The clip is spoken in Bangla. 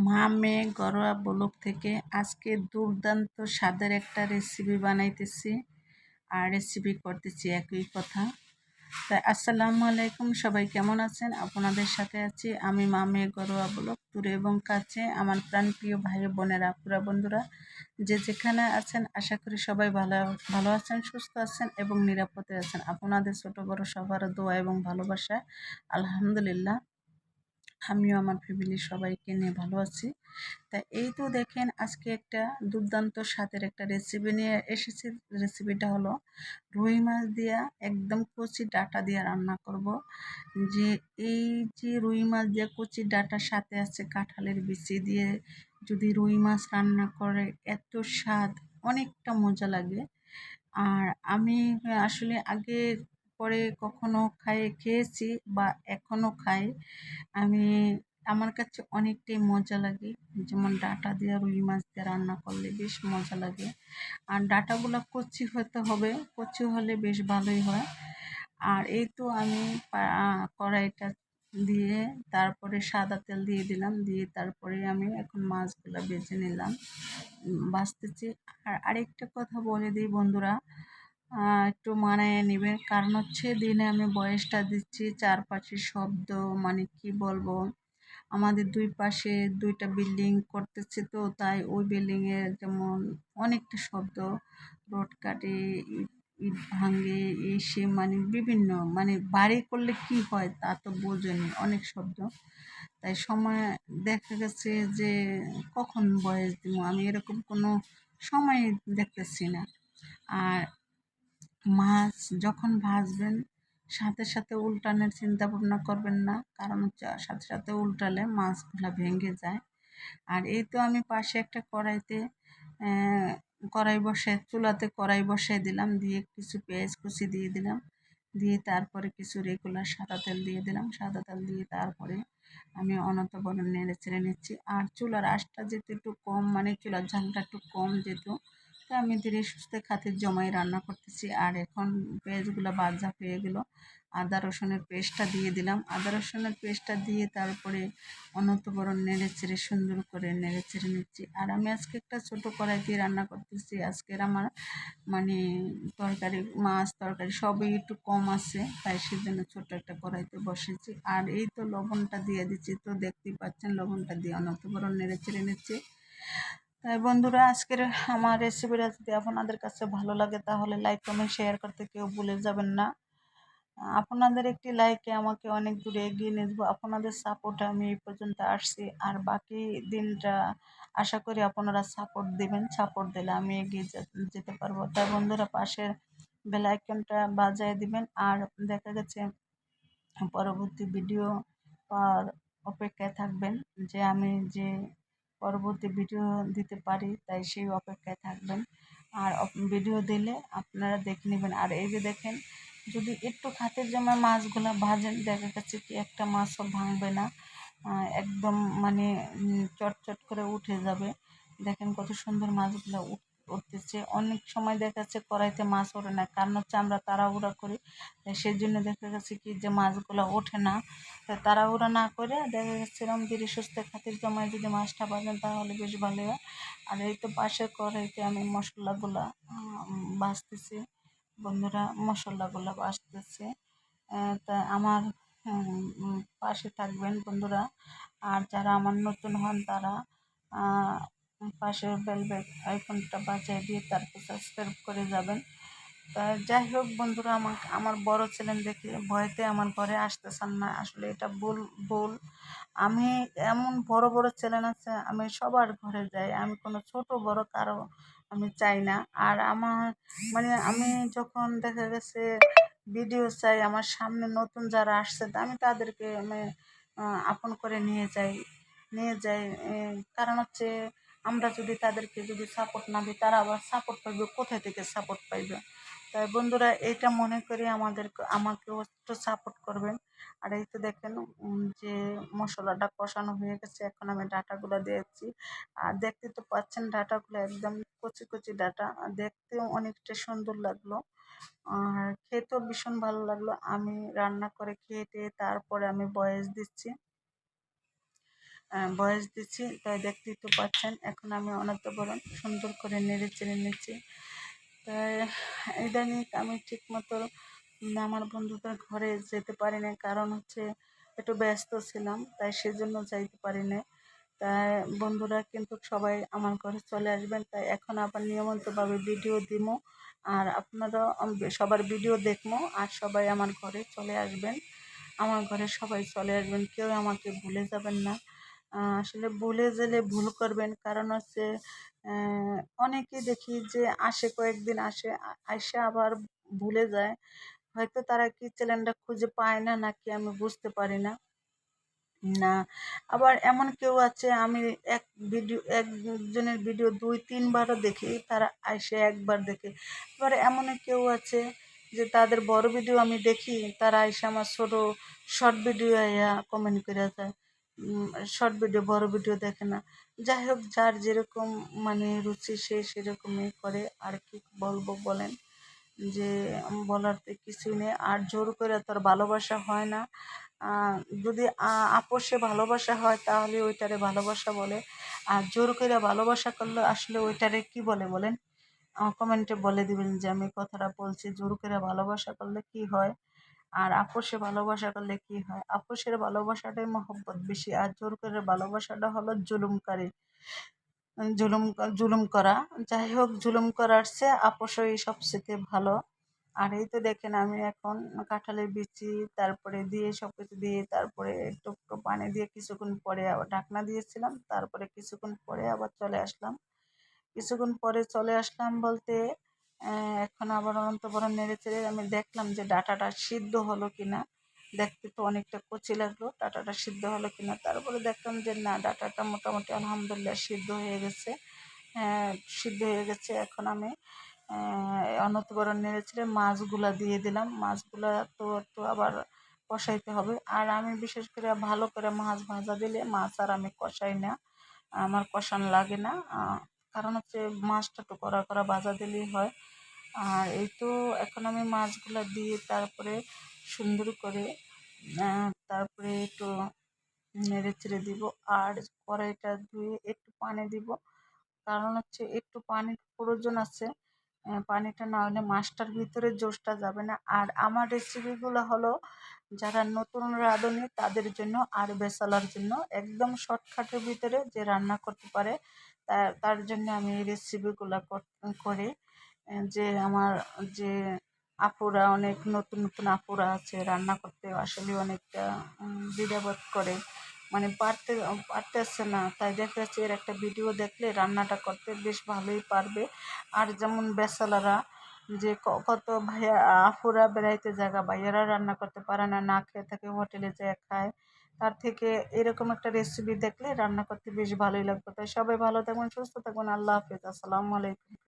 মা মেয়ে ঘরোয়া ব্লগ থেকে আজকে দুর্দান্ত স্বাদের একটা রেসিপি বানাইতেছি আর রেসিপি করতেছি একই কথা। তাই আসসালামু আলাইকুম, সবাই কেমন আছেন? আপনাদের সাথে আছি আমি মা মেয়ে ঘরোয়া ব্লগ। দূরে এবং কাছে আমার প্রাণপ্রিয় ভাই বোনেরা, আপুরা, বন্ধুরা যে যেখানে আছেন, আশা করি সবাই ভালো ভালো আছেন, সুস্থ আছেন এবং নিরাপদে আছেন। আপনাদের ছোট বড় সবার দোয়া এবং ভালোবাসা আলহামদুলিল্লাহ আমিও আমার ফ্যামিলির সবাইকে নিয়ে ভালো আছি। তা এই তো দেখেন, আজকে একটা দুর্দান্ত স্বাদের একটা রেসিপি নিয়ে এসেছি। রেসিপিটা হলো রুই মাছ দিয়া একদম কচি ডাঁটা দিয়ে রান্না করব। যে এই যে রুই মাছ দিয়ে কচি ডাঁটার সাথে আছে কাঁঠালের বিচি দিয়ে যদি রুই মাছ রান্না করে, এত স্বাদ, অনেকটা মজা লাগে। আর আমি আসলে আগে পরে কখনো খেয়েছি বা এখনো খাই। আমি আমার কাছে অনেকটাই মজা লাগে। যেমন ডাঁটা দিয়ে রুই মাছ দিয়ে রান্না করলে বেশ মজা লাগে। আর ডাঁটাগুলো কচি হতে হবে, কচি হলে বেশ ভালোই হয়। আর এই তো আমি কড়াইটা দিয়ে তারপরে সাদা তেল দিয়ে দিলাম, দিয়ে তারপরে আমি এখন মাছগুলো ভেজে নিলাম, ভাজতেছি। আর আরেকটা কথা বলে দিই বন্ধুরা, একটু মানায় নেবেন, কারণ হচ্ছে দিনে আমি বয়সটা দিচ্ছি, চারপাশের শব্দ, মানে কি বলবো, আমাদের দুই পাশে দুইটা বিল্ডিং করতেছে, তো তাই ওই বিল্ডিংয়ের যেমন অনেকটা শব্দ, রড কাটে, ইট ইট ভাঙে, এসে মানে বিভিন্ন, মানে বাড়ি করলে কি হয় তা তো বোঝেনি, অনেক শব্দ। তাই সময় দেখা গেছে যে কখন বয়স দিব আমি এরকম কোনো সময় দেখতেছি না। আর মাছ যখন ভাজবেন, সাথে সাথে উল্টানোর চিন্তা ভাবনা করবেন না, কারণ হচ্ছে সাথে সাথে উল্টালে মাছগুলা ভেঙে যায়। আর এই তো আমি পাশে একটা কড়াইতে চুলাতে কড়াই বসাই দিলাম, দিয়ে কিছু পেঁয়াজ কুচি দিয়ে দিলাম, দিয়ে তারপরে কিছু রেগুলার সাদা তেল দিয়ে দিলাম। সাদা তেল দিয়ে তারপরে আমি অনবরত নেড়ে চেড়ে নিচ্ছি। আর চুলার আঁচটা যেহেতু একটু কম, মানে চুলার ঝালটা একটু কম যেহেতু, তো আমি ধীরে সুস্থে খাতির জমাই রান্না করতেছি। আর এখন পেঁয়াজগুলো ভাজা হয়ে গেল, আদা রসুনের পেস্টটা দিয়ে দিলাম। আদা রসুনের পেস্টটা দিয়ে তারপরে অনবরত নেড়ে চেড়ে সুন্দর করে নেড়ে চেড়ে নিচ্ছি। আর আমি আজকে একটা ছোটো কড়াই দিয়ে রান্না করতেছি। আজকের আমার মানে তরকারি, মাছ তরকারি সবই একটু কম আছে, তাই সেজন্য ছোট্ট একটা কড়াইতে বসেছি। আর এই তো লবণটা দিয়ে দিচ্ছি, তো দেখতেই পাচ্ছেন লবণটা দিয়ে অনবরত নেড়ে চেড়ে নিচ্ছি। তাই বন্ধুরা, আজকের আমার রেসিপিটা যদি আপনাদের কাছে ভালো লাগে তাহলে লাইক কমেন্ট শেয়ার করতে কেউ ভুলে যাবেন না। আপনাদের একটি লাইকে আমাকে অনেক দূরে এগিয়ে নিয়ে যাবো। আপনাদের সাপোর্টে আমি এই পর্যন্ত আসছি, আর বাকি দিনটা আশা করি আপনারা সাপোর্ট দিবেন। সাপোর্ট দিলে আমি এগিয়ে যেতে পারবো। তাই বন্ধুরা, পাশের বেল আইকনটা বাজায় দিবেন। আর দেখা গেছে পরবর্তী ভিডিও পাওয়ার অপেক্ষায় থাকবেন, যে আমি যে পরবর্তী ভিডিও দিতে পারি, তাই সেই অপেক্ষায় থাকবেন। আর ভিডিও দিলে আপনারা দেখে নেবেন। আর এই যে দেখেন, যদি একটু খাতের জন্য মাছগুলো ভাজেন, দেখা যাচ্ছে কি একটা মাছও ভাঙবে না, একদম মানে চটচট করে উঠে যাবে। দেখেন কত সুন্দর মাছগুলো উঠতেছে। অনেক সময় দেখা যাচ্ছে কড়াইতে মাছ ওঠে না, কারণ হচ্ছে আমরা তাড়াহুড়া করি, সেই জন্য দেখা যাচ্ছে কি যে মাছগুলো ওঠে না। তাড়াহুড়া না করে দেখা যাচ্ছে এরকম ধীরে সুস্থে খাতির জমায় যদি মাছটা ভাজেন তাহলে বেশ ভালো হয়। আর এই তো পাশের কড়াইতে আমি মশলাগুলা ভাজতেছি বন্ধুরা, মশলাগুলো ভাজতেছি। তা আমার পাশে থাকবেন বন্ধুরা। আর যারা আমার নতুন হন তারা পাশের বেল আইকনটা বাজিয়ে দিয়ে তারপর সাবস্ক্রাইব করে যাবেন। তা যাই হোক বন্ধুরা, আমার বড় চ্যানেল দেখে ভয়তে আমার ঘরে আসতেছেন না, আসলে এটা ভুল ভুল। আমি এমন বড় বড় চ্যানেল আছে, আমি সবার ঘরে যাই, আমি কোনো ছোট বড় কারো আমি চাই না। আর আমার মানে আমি যখন দেখা গেছে ভিডিও চাই, আমার সামনে নতুন যারা আসছে আমি তাদেরকে আমি আপন করে নিয়ে যাই। কারণ হচ্ছে আমরা যদি তাদেরকে যদি সাপোর্ট না দিই, তারা আবার সাপোর্ট পাইবে কোথায় থেকে সাপোর্ট পাইবে। তাই বন্ধুরা, এইটা মনে করি আমাকেও একটু সাপোর্ট করবেন। আর এই তো দেখেন যে মশলাটা কষানো হয়ে গেছে, এখন আমি ডাঁটাগুলো দিয়েছি। আর দেখতে তো পাচ্ছেন ডাঁটাগুলো একদম কচি কচি ডাঁটা, দেখতেও অনেকটা সুন্দর লাগলো, আর খেতেও ভীষণ ভালো লাগলো। আমি রান্না করে খেয়ে টেয়ে তারপরে আমি ভয়েস দিচ্ছি। ভয়েস দিচ্ছি, তাই দেখতেই তো পাচ্ছেন। এখন আমি অনন্তবরণ সুন্দর করে নেড়ে চেড়ে নিচ্ছি। তাই ইদানিং আমি ঠিক মতো আমার বন্ধুদের ঘরে যেতে পারি না, কারণ হচ্ছে একটু ব্যস্ত ছিলাম, তাই সেজন্য যাইতে পারি না। তাই বন্ধুরা কিন্তু সবাই আমার ঘরে চলে আসবেন। তাই এখন আবার নিয়মিতভাবে ভিডিও দিমো, আর আপনারাও সবার ভিডিও দেখবো, আর সবাই আমার ঘরে চলে আসবেন। আমার ঘরে সবাই চলে আসবেন, কেউ আমাকে ভুলে যাবেন না। আসলে ভুলে গেলে ভুল করবেন, কারণ হচ্ছে অনেকে দেখি যে আসে, কয়েকদিন আসে, আইসা আবার ভুলে যায়। হয়তো তারা কি চ্যানেলটা খুঁজে পায় না, নাকি আমি বুঝতে পারি না। না, আবার এমন কেউ আছে, আমি একজনের ভিডিও ২-৩ বারও দেখি, তারা আইসে একবার দেখে। আবার এমন কেউ আছে যে তাদের বড় ভিডিও আমি দেখি, তারা আইসে আমার ছোট শর্ট ভিডিও আইয়া কমেন্ট করে যায়। শর্ট ভিডিও, বড় ভিডিও দেখে না। যাই হোক, যার যেরকম মানে রুচি সে সেরকমই করে। আর কি বলবো বলেন, যে বলার তো কিছুই নেই। আর জোর করে তোর ভালোবাসা হয় না। আহ, যদি আপোষে ভালোবাসা হয় তাহলে ওইটারে ভালোবাসা বলে। আর জোর করে ভালোবাসা করলে আসলে ওইটারে কি বলে বলেন? কমেন্টে বলে দিবেন যে আমি কথাটা বলছি, জোর করে ভালোবাসা করলে কি হয়, আর আপোষে ভালোবাসা করলে কি হয়। আপোষের ভালোবাসাটাই মহব্বত বেশি, আর জোর করে ভালোবাসাটা হলো জুলুমকারী, জুলুম জুলুম করা। যাই হোক, জুলুম করার চেয়ে আপোষই সবচেয়ে ভালো। আর এই তো দেখেন, আমি এখন কাঁঠালের বিচি তারপরে দিয়ে সবকিছু দিয়ে, তারপরে একটু একটু পানি দিয়ে কিছুক্ষণ পরে আবার ঢাকনা দিয়েছিলাম, তারপরে কিছুক্ষণ পরে আবার চলে আসলাম। কিছুক্ষণ পরে চলে আসলাম বলতে এখন আবার অনন্তপরণ নেড়ে চেড়ে আমি দেখলাম যে ডাঁটাটা সিদ্ধ হলো কিনা। দেখতে তো অনেকটা কচি লাগলো, ডাঁটাটা সিদ্ধ হলো কিনা। তারপরে দেখলাম যে না, ডাঁটাটা মোটামুটি আলহামদুলিল্লাহ সিদ্ধ হয়ে গেছে। হ্যাঁ, সিদ্ধ হয়ে গেছে। এখন আমি অনন্তপরণ নেড়ে চেড়ে মাছগুলা দিয়ে দিলাম। মাছগুলা তো একটু আবার কষাইতে হবে। আর আমি বিশেষ করে ভালো করে মাছ ভাজা দিলে মাছ আর আমি কষাই না, আমার কষানো লাগে না। কারণ হচ্ছে মাছটা একটু কড়া কড়া ভাজা দিলেই হয়। আর এই তো এখন আমি মাছগুলা দিয়ে তারপরে সুন্দর করে তারপরে একটু নেড়ে চেড়ে দিব। আর কড়াইটা ধুয়ে একটু পানি দিব, কারণ হচ্ছে একটু পানির প্রয়োজন আছে। পানিটা না হলে মাছটার ভিতরে জোশটা যাবে না। আর আমার রেসিপিগুলো হলো যারা নতুন রাঁধুনি তাদের জন্য, আর বেচালার জন্য, একদম শর্টকাটের ভিতরে যে রান্না করতে পারে তার তার জন্য আমি এই রেসিপিগুলো করি। যে আমার যে আপুরা, অনেক নতুন নতুন আপুরা আছে, রান্না করতে আসলে অনেকটা দ্বিধাবোধ করে, মানে পারতেছে না। তাই দেখা যাচ্ছে এর একটা ভিডিও দেখলে রান্নাটা করতে বেশ ভালোই পারবে। আর যেমন বেচালারা, যে কত ভাইয়া আফুরা বেড়াইতে জায়গা, ভাইয়ারা রান্না করতে পারে না, না খেয়ে থাকে, হোটেলে যেয়ে খায়। তার থেকে এরকম একটা রেসিপি দেখলে রান্না করতে বেশ ভালোই লাগবে। তাই সবাই ভালো থাকবেন, সুস্থ থাকবেন। আল্লাহ হাফিজ, আসসালামু আলাইকুম।